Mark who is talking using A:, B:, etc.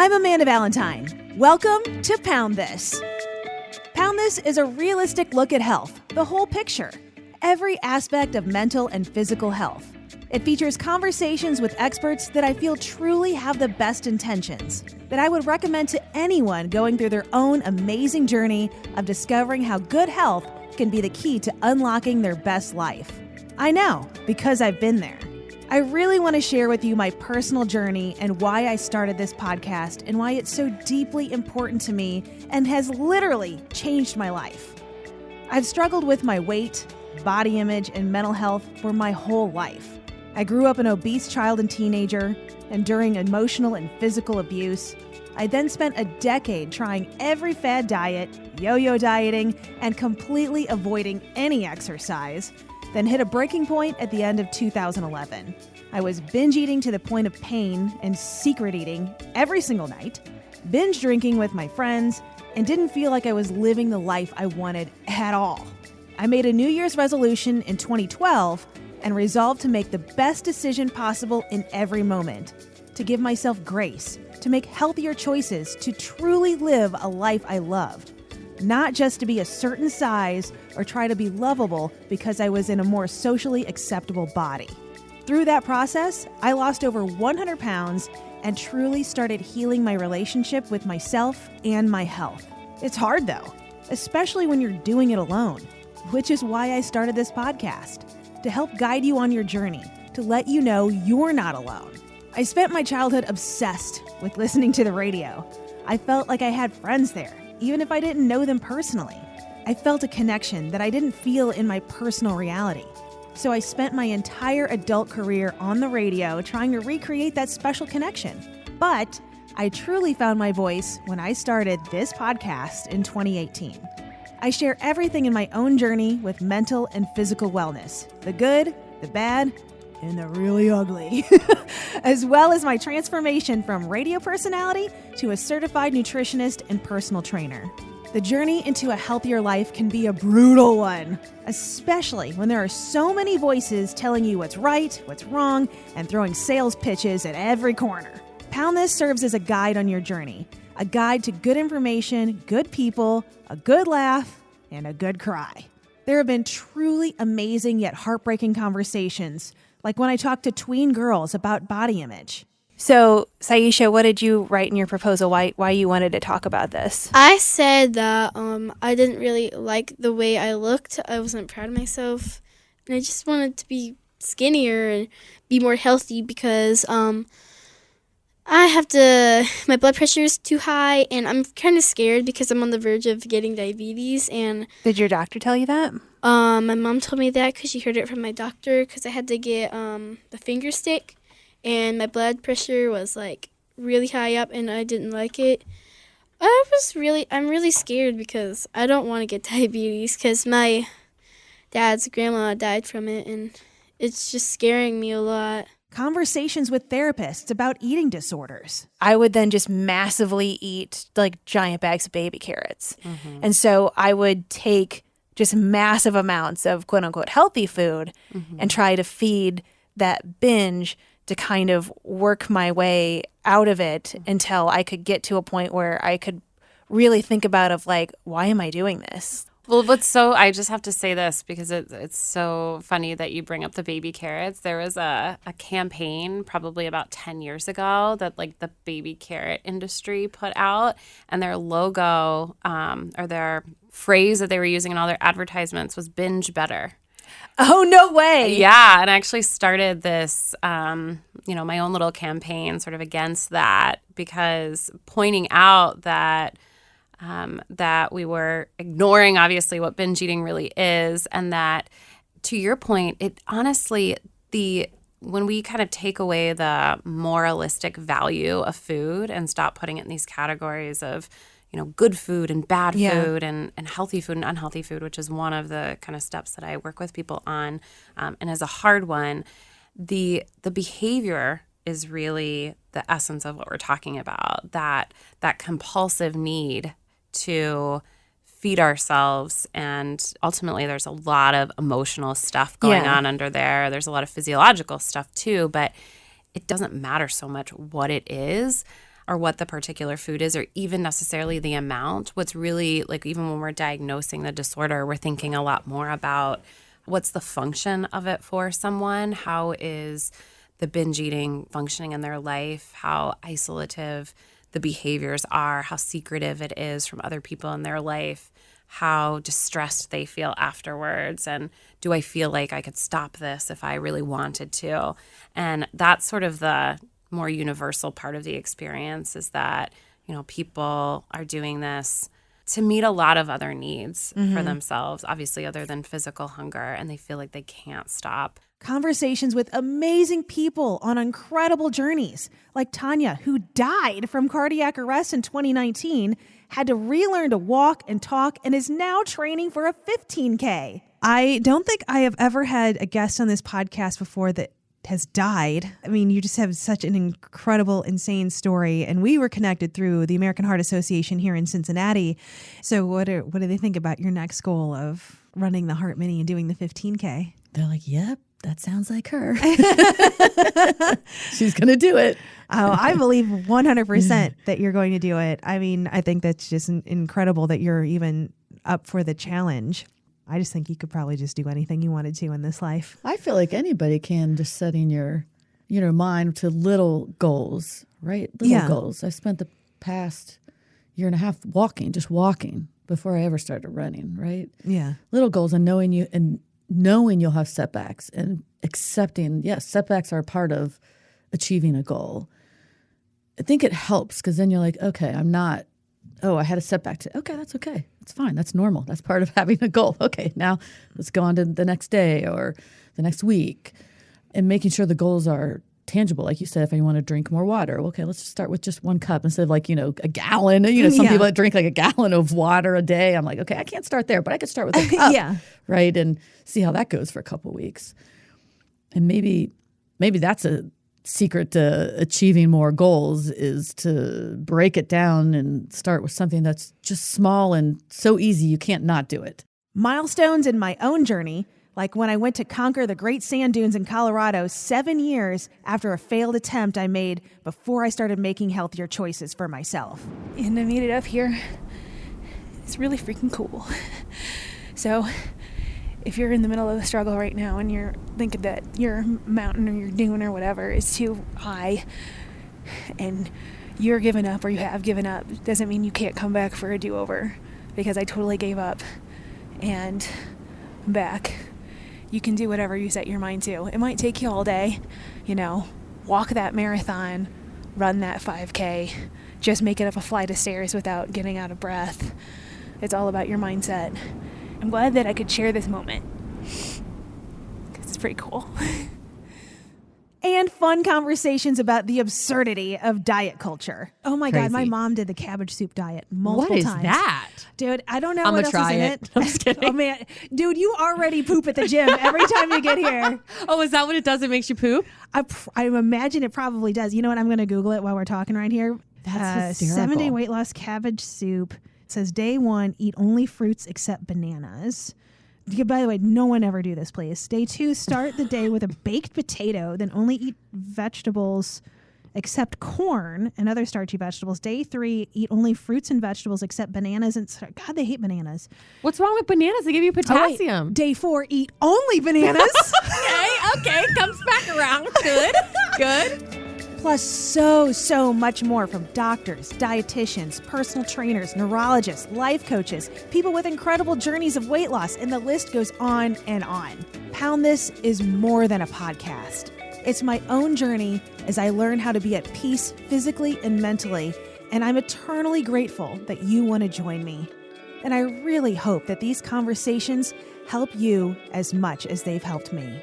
A: I'm Amanda Valentine. Welcome to Pound This. Pound This is a realistic look at health, the whole picture, every aspect of mental and physical health. It features conversations with experts that I feel truly have the best intentions, that I would recommend to anyone going through their own amazing journey of discovering how good health can be the key to unlocking their best life. I know, because I've been there. I really want to share with you my personal journey and why I started this podcast and why it's so deeply important to me and has literally changed my life. I've struggled with my weight, body image, and mental health for my whole life. I grew up an obese child and teenager, enduring emotional and physical abuse. I then spent a decade trying every fad diet, yo-yo dieting, and completely avoiding any exercise, then hit a breaking point at the end of 2011. I was binge eating to the point of pain and secret eating every single night, binge drinking with my friends, and didn't feel like I was living the life I wanted at all. I made a New Year's resolution in 2012 and resolved to make the best decision possible in every moment, to give myself grace, to make healthier choices, to truly live a life I loved. Not just to be a certain size or try to be lovable because I was in a more socially acceptable body. Through that process, I lost over 100 pounds and truly started healing my relationship with myself and my health. It's hard though, especially when you're doing it alone, which is why I started this podcast, to help guide you on your journey, to let you know you're not alone. I spent my childhood obsessed with listening to the radio. I felt like I had friends there, even if I didn't know them personally. I felt a connection that I didn't feel in my personal reality. So I spent my entire adult career on the radio trying to recreate that special connection. But I truly found my voice when I started this podcast in 2018. I share everything in my own journey with mental and physical wellness, the good, the bad, and the really ugly, as well as my transformation from radio personality to a certified nutritionist and personal trainer. The journey into a healthier life can be a brutal one, especially when there are so many voices telling you what's right, what's wrong, and throwing sales pitches at every corner. Pound This serves as a guide on your journey, a guide to good information, good people, a good laugh, and a good cry. There have been truly amazing yet heartbreaking conversations, like when I talked to tween girls about body image. So, Saisha, what did you write in your proposal? Why you wanted to talk about this?
B: I said that I didn't really like the way I looked. I wasn't proud of myself. And I just wanted to be skinnier and be more healthy because my blood pressure is too high and I'm kind of scared because I'm on the verge of getting diabetes. And
A: did your doctor tell you that?
B: My mom told me that because she heard it from my doctor because I had to get the finger stick. And my blood pressure was like really high up and I didn't like it. I'm really scared because I don't want to get diabetes because my dad's grandma died from it and it's just scaring me a lot.
A: Conversations with therapists about eating disorders. I would then just massively eat like giant bags of baby carrots. Mm-hmm. And so I would take just massive amounts of quote unquote healthy food and try to feed that binge to kind of work my way out of it until I could get to a point where I could really think about why am I doing this?
C: Well, I just have to say this because it's so funny that you bring up the baby carrots. There was a campaign probably about 10 years ago that the baby carrot industry put out, and their logo or their phrase that they were using in all their advertisements was binge better.
A: Oh, no way.
C: Yeah. And I actually started this, my own little campaign sort of against that because pointing out that we were ignoring, obviously, what binge eating really is. And that, to your point, it honestly, when we kind of take away the moralistic value of food and stop putting it in these categories of, good food and bad food and healthy food and unhealthy food, which is one of the kind of steps that I work with people on, and is a hard one, the behavior is really the essence of what we're talking about, that compulsive need to feed ourselves. And ultimately, there's a lot of emotional stuff going on under there. There's a lot of physiological stuff too, but it doesn't matter so much what it is. what the particular food is, or even necessarily the amount. What's really, like, even when we're diagnosing the disorder, we're thinking a lot more about what's the function of it for someone. How is the binge eating functioning in their life? How isolative the behaviors are, how secretive it is from other people in their life, how distressed they feel afterwards, and do I feel like I could stop this if I really wanted to? And that's sort of the more universal part of the experience, is that, you know, people are doing this to meet a lot of other needs for themselves, obviously other than physical hunger, and they feel like they can't stop.
A: Conversations with amazing people on incredible journeys, like Tanya, who died from cardiac arrest in 2019, had to relearn to walk and talk, and is now training for a 15K. I don't think I have ever had a guest on this podcast before that has died. I mean, you just have such an incredible, insane story. And we were connected through the American Heart Association here in Cincinnati. So what do they think about your next goal of running the Heart Mini and doing the 15K?
D: They're like, yep, that sounds like her. She's going to do it.
A: Oh, I believe 100% that you're going to do it. I mean, I think that's just incredible that you're even up for the challenge. I just think you could probably just do anything you wanted to in this life.
D: I feel like anybody can, just setting your mind to little goals, right? Little goals. I spent the past year and a half just walking before I ever started running, right?
A: Yeah.
D: Little goals, and knowing you'll have setbacks, and accepting, yes, setbacks are a part of achieving a goal. I think it helps, because then you're like, okay, I had a setback. Okay, that's okay. That's fine. That's normal. That's part of having a goal. Okay, now let's go on to the next day or the next week, and making sure the goals are tangible. Like you said, if I want to drink more water, okay, let's just start with just 1 cup instead of, like, a gallon. Some people that drink like a gallon of water a day. I'm like, okay, I can't start there, but I could start with a cup, right? And see how that goes for a couple of weeks. And maybe that's a secret to achieving more goals, is to break it down and start with something that's just small and so easy you can't not do it.
A: Milestones in my own journey, like when I went to conquer the Great Sand Dunes in Colorado 7 years after a failed attempt I made before I started making healthier choices for myself.
E: And I made it up here. It's really freaking cool. So if you're in the middle of a struggle right now and you're thinking that your mountain or your dune or whatever is too high and you're giving up, or you have given up, doesn't mean you can't come back for a do-over, because I totally gave up and I'm back. You can do whatever you set your mind to. It might take you all day, walk that marathon, run that 5K, just make it up a flight of stairs without getting out of breath. It's all about your mindset. I'm glad that I could share this moment, because it's pretty cool.
A: And fun conversations about the absurdity of diet culture. Oh my God, my mom did the cabbage soup diet multiple times.
F: What is that?
A: Dude, I don't know
F: I'm
A: what
F: gonna
A: else
F: try
A: is in
F: it.
A: it.
F: I'm just kidding.
A: Oh man, dude, you already poop at the gym every time you get here.
F: Oh, is that what it does? It makes you poop?
A: I imagine it probably does. You know what? I'm going to Google it while we're talking right here.
D: That's hysterical.
A: 7-day weight loss cabbage soup. It says day 1, eat only fruits except bananas. By the way, no one ever do this, please. Day 2, start the day with a baked potato, then only eat vegetables except corn and other starchy vegetables. Day 3, eat only fruits and vegetables except bananas. And God, they hate bananas.
F: What's wrong with bananas? They give you
A: Oh, wait.
F: potassium.
A: Day 4, eat only bananas.
F: Okay, comes back around. Good.
A: Plus so much more from doctors, dietitians, personal trainers, neurologists, life coaches, people with incredible journeys of weight loss, and the list goes on and on. Pound This is more than a podcast. It's my own journey as I learn how to be at peace physically and mentally, and I'm eternally grateful that you want to join me. And I really hope that these conversations help you as much as they've helped me.